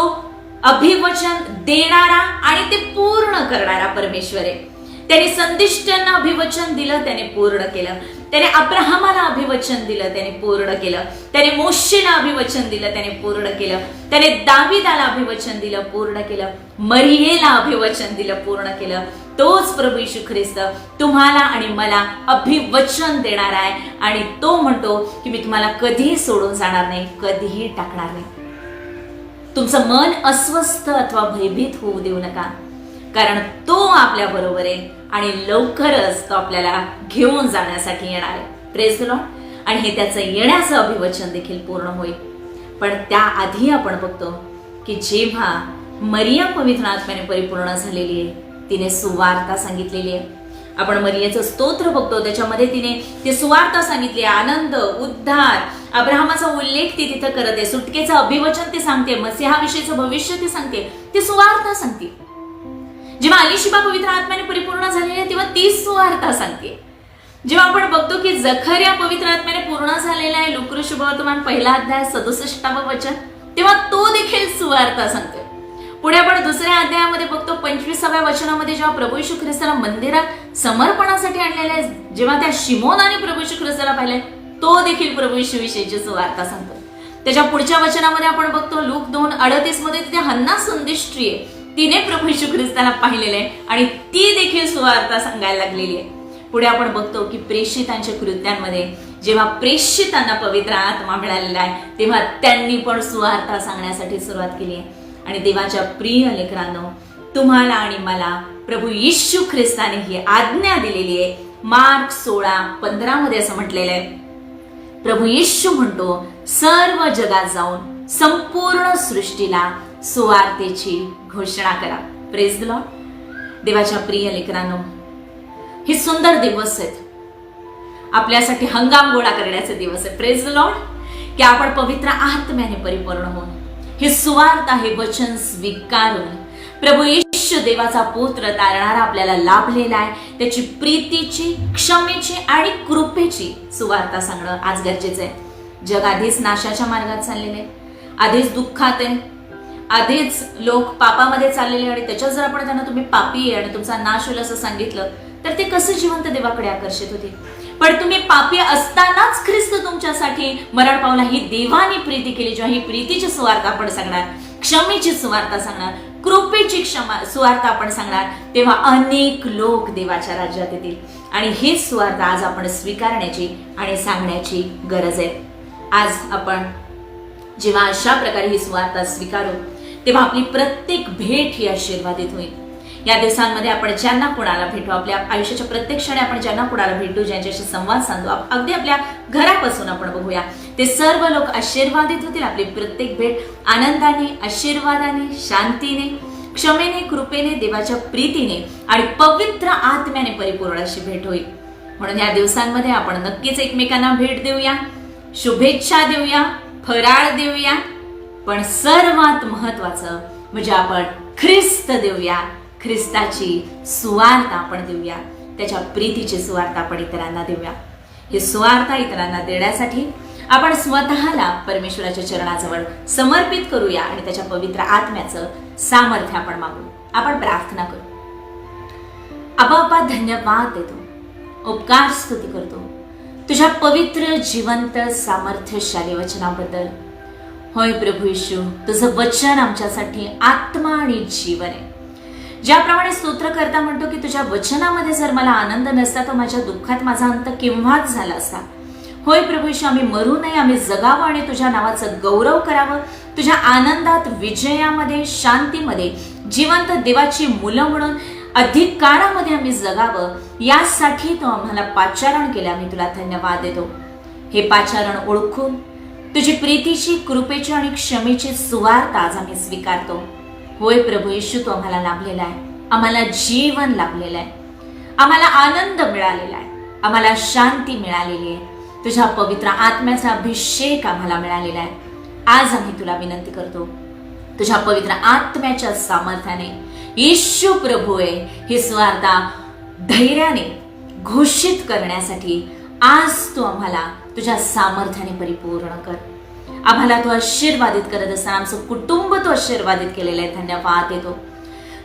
अभिवचन देणारा आणि ते पूर्ण करणारा परमेश्वर आहे. त्याने संदिष्टांना अभिवचन दिलं, त्याने पूर्ण केलं. त्याने अब्राहमाला अभिवचन दिलं, त्याने पूर्ण केलं. त्याने मोशेला अभिवचन दिलं, त्याने पूर्ण केलं. त्याने दाविदाला अभिवचन दिलं, पूर्ण केलं. मरियेला अभिवचन दिलं, पूर्ण केलं. तोच प्रभू येशू ख्रिस्त तुम्हाला आणि मला अभिवचन देणार आहे आणि तो म्हणतो की मी तुम्हाला कधीही सोडून जाणार नाही, कधीही टाकणार नाही. तुमचं मन अस्वस्थ अथवा भयभीत होऊ देऊ नका, कारण तो आपल्या बरोबर आहे आणि लवकरच तो आपल्याला घेऊन जाण्यासाठी येणार आहे. Praise the Lord. आणि हे त्याचं येण्याचं अभिवचन देखील पूर्ण होईल. पण त्याआधी आपण बघतो की जेव्हा मरियम पवित्र आत्म्याने परिपूर्ण झालेली आहे, तिने सुवार्ता सांगितलेली आहे. आपण मरियेचं स्तोत्र बघतो, त्याच्यामध्ये तिने ती सुवार्ता सांगितली. आनंद, उद्धार, अब्राहमाचा उल्लेख ती तिथं करत आहे. सुटकेचं अभिवचन ती सांगते, मसीहाविषयीचं भविष्य ती सांगते, ती सुवार्ता सांगते. जेव्हा अलिशिबा पवित्र आत्म्याने परिपूर्ण झालेली आहे तेव्हा तीच सुवार्ता सांगते. जेव्हा आपण बघतो की जखर्या पवित्र आत्म्याने पूर्ण झालेला आहे, लुका शुभवर्तमान 1 अध्याय 67 वचन, तेव्हा तो देखील सुवार्ता सांगतोय. पुढे आपण दुसऱ्या अध्यायामध्ये बघतो 25व्या वचनामध्ये जेव्हा प्रभू येशू ख्रिस्ताला मंदिरात समर्पणासाठी आणलेले आहे, जेव्हा त्या शिमोनाने प्रभू येशू ख्रिस्ताला पाहिले, तो देखील प्रभू येशू विषयीची सुवार्ता सांगतो. त्याच्या पुढच्या वचनामध्ये आपण बघतो लूक 2:38 मध्ये तिथे हन्ना सुंदिष्टी आहे, तिने प्रभू येशू ख्रिस्ताला पाहिलेले आहे आणि ती देखील सुवार्ता सांगायला लागलेली आहे. पुढे आपण बघतो की प्रेषितांच्या कृत्यांमध्ये जेव्हा प्रेषितांना पवित्र आत्मा मिळालेला आहे, तेव्हा त्यांनी पण सुवार्ता सांगण्यासाठी सुरुवात केली आहे. आणि देवाच्या प्रिय लेकरांनो, तुम्हाला आणि मला प्रभू येशू ख्रिस्ताने ही आज्ञा दिलेली आहे. मार्क 16:15 मध्ये असं म्हटलेलं आहे, प्रभू येशू म्हणतो, सर्व जगात जाऊन संपूर्ण सृष्टीला सुवार्तेची घोषणा करा. Praise the Lord. देवाच्या प्रिय लेकरांनो, हे सुंदर दिवस आहेत, आपल्यासाठी हंगाम गोळा करण्याचे दिवस आहे. Praise the Lord. की आपण पवित्र आत्म्याने परिपूर्ण होऊन हे सुवार्ता, हे वचन स्वीकारून प्रभू येशू देवाचा पुत्र तारणारा आपल्याला लाभलेला आहे, त्याची प्रीतीची, क्षमेची आणि कृपेची सुवार्ता सांगणं आज गरजेचं आहे. जग आधीच नाशाच्या मार्गात चाललेलं आहे, आधीच दुःखात आहे, आधीच लोक पापामध्ये चाललेले, आणि त्याच्यात जर आपण त्यांना तुम्ही पापी आहे आणि तुमचा नाश होईल असं सांगितलं तर ते कसं जिवंत देवाकडे आकर्षित होते. पण तुम्ही पापी असतानाच ख्रिस्त तुमच्यासाठी मरण पावला, ही देवाने प्रीती केली. जेव्हा ही प्रीतीची सुवार्ता आपण सांगणार, क्षमेची सुवार्ता सांगणार, कृपेची सुवार्ता आपण सांगणार, तेव्हा अनेक लोक देवाच्या राज्यात येतील. आणि ही सुवार्ता आज आपण स्वीकारण्याची आणि सांगण्याची गरज आहे. आज आपण जेव्हा अशा प्रकारे ही सुवार्ता स्वीकारू, तेव्हा आपली प्रत्येक भेट ही आशीर्वादित होईल. या दिवसांमध्ये आपण ज्यांना कुणाला भेटू, आपल्या आयुष्याच्या प्रत्येक क्षणी आपण ज्यांना कुणाला भेटू, ज्यांच्याशी संवाद साधू, अगदी आपल्या घरापासून आपण बघूया, ते सर्व लोक आशीर्वादित होतील. आपली प्रत्येक भेट आनंदाने, आशीर्वादाने, शांतीने, क्षमेने, कृपेने, देवाच्या प्रीतीने आणि पवित्र आत्म्याने परिपूर्ण अशी भेट होईल. म्हणून या दिवसांमध्ये आपण नक्कीच एकमेकांना भेट देऊया, शुभेच्छा देऊया, फराळ देऊया, पण सर्वात महत्वाचं म्हणजे आपण ख्रिस्त देऊया. ख्रिस्ताची सुवार्ता आपण देऊया, त्याच्या प्रीतीची सुवार्ता आपण इतरांना देऊया. ही सुवार्ता इतरांना देण्यासाठी आपण स्वतःला परमेश्वराच्या चरणाजवळ समर्पित करूया आणि त्याच्या पवित्र आत्म्याचं सामर्थ्य आपण मागू. आपण प्रार्थना करू. आबा, धन्यवाद देतो, उपकार स्तुती करतो तुझ्या पवित्र, जिवंत, सामर्थ्यशाली वचनाबद्दल. होय प्रभू येशू, तुझं वचन आमच्यासाठी आत्मा आणि जीवन आहे. ज्याप्रमाणे स्तोत्र करता म्हणतो की तुझ्या वचनामध्ये जर मला आनंद नसता तर माझ्या दुःखात माझा अंत केव्हाच झाला असता. होय प्रभू येशू, आम्ही मरू नये, आम्ही जगावं आणि तुझ्या नावाचं गौरव करावं. तुझ्या आनंदात, विजयामध्ये, शांतीमध्ये जिवंत देवाची मुलं म्हणून अधिकारामध्ये आम्ही जगावं, यासाठी तो आम्हाला पाचारण केलं. आम्ही तुला धन्यवाद देतो. हे पाचारण ओळखून तुझी प्रीतीची, कृपेची आणि क्षमेची सुवार्ता आज आम्ही स्वीकारतो. होय प्रभू येशू, तू आम्हाला लाभलेला आहे, आम्हाला जीवन लाभलेलं आहे. आम्हाला आनंद मिळालेला आहे, आम्हाला शांती मिळालेली आहे, तुझ्या पवित्र आत्म्याचा अभिषेक आम्हाला मिळालेला आहे. आज आम्ही तुला विनंती करतो, तुझ्या पवित्र आत्म्याच्या सामर्थ्याने येशू प्रभू आहे ही स्वार्था धैर्याने घोषित करण्यासाठी आज तू आम्हाला तुझ्या सामर्थ्याने परिपूर्ण कर. आम्हाला तू आशीर्वादित करत असताना आमचं कुटुंब तू आशीर्वादित केलेलं आहे. धन्यवाद देतो.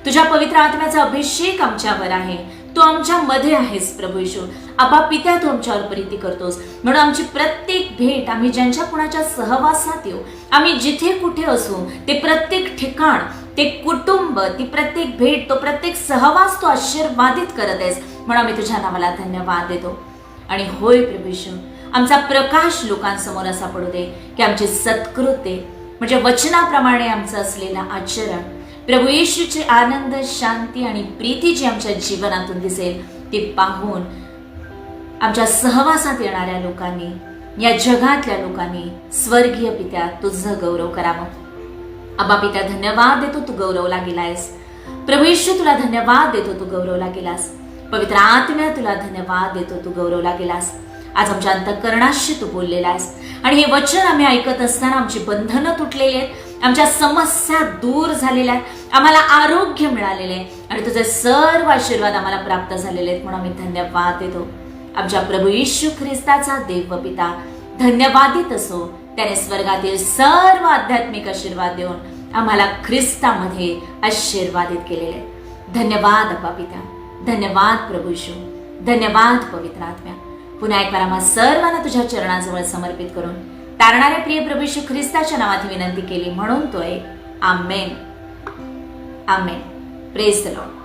तुझ्या पवित्र आत्म्याचा अभिषेक आमच्यावर आहे, तू आमच्या मध्ये आहेस प्रभू येशू. आबा पित्या, तू आमच्यावर प्रीती करतोस म्हणून आमची प्रत्येक भेट, आम्ही ज्यांच्या कुणाच्या सहवासात येऊ, आम्ही जिथे कुठे असू, ते प्रत्येक ठिकाण, ते कुटुंब, ती प्रत्येक भेट, तो प्रत्येक सहवास तू आशीर्वादित करत आहेस म्हणून आम्ही तुझ्या नावाला धन्यवाद देतो. आणि होय प्रभू येशू, आमचा प्रकाश लोकांसमोर असा पडू दे की आमची सत्कृत्ये म्हणजे वचनाप्रमाणे आमचं असलेलं आचरण, प्रभू येशूचे आनंद, शांती आणि प्रीती जी आमच्या जीवनातून दिसेल ती पाहून आमच्या सहवासात येणाऱ्या लोकांनी, या जगातल्या लोकांनी स्वर्गीय पित्या तुझं गौरव करावं. आबा पित्या, धन्यवाद देतो, तू गौरवला गेलायस. प्रभू येशू, तुला धन्यवाद देतो, तू गौरवला गेलास. पवित्र आत्म्या, तुला धन्यवाद देतो, तू गौरवला गेलास. आज आमच्या अंतःकरणाशी तू बोललेला आहेस आणि हे वचन आम्ही ऐकत असताना आमची बंधनं तुटलेली आहेत, आमच्या समस्या दूर झालेल्या आहेत, आम्हाला आरोग्य मिळालेले आहे आणि तुझे सर्व आशीर्वाद आम्हाला प्राप्त झालेले आहेत म्हणून आम्ही धन्यवाद देतो. आमच्या प्रभू येशू ख्रिस्ताचा देव व पिता धन्यवादित असो. त्याने स्वर्गातील सर्व आध्यात्मिक आशीर्वाद देऊन आम्हाला ख्रिस्तामध्ये आशीर्वादित केलेले. धन्यवाद अप्पा पिता, धन्यवाद प्रभू येशू, धन्यवाद पवित्र आत्म्या. पुन्हा एक वार आम्हा सर्वांना तुझ्या चरणाजवळ समर्पित करून तारणाऱ्या प्रिय प्रभू येशू ख्रिस्ताच्या नावात विनंती केली म्हणून तो एक. Amen. Amen. Praise the Lord.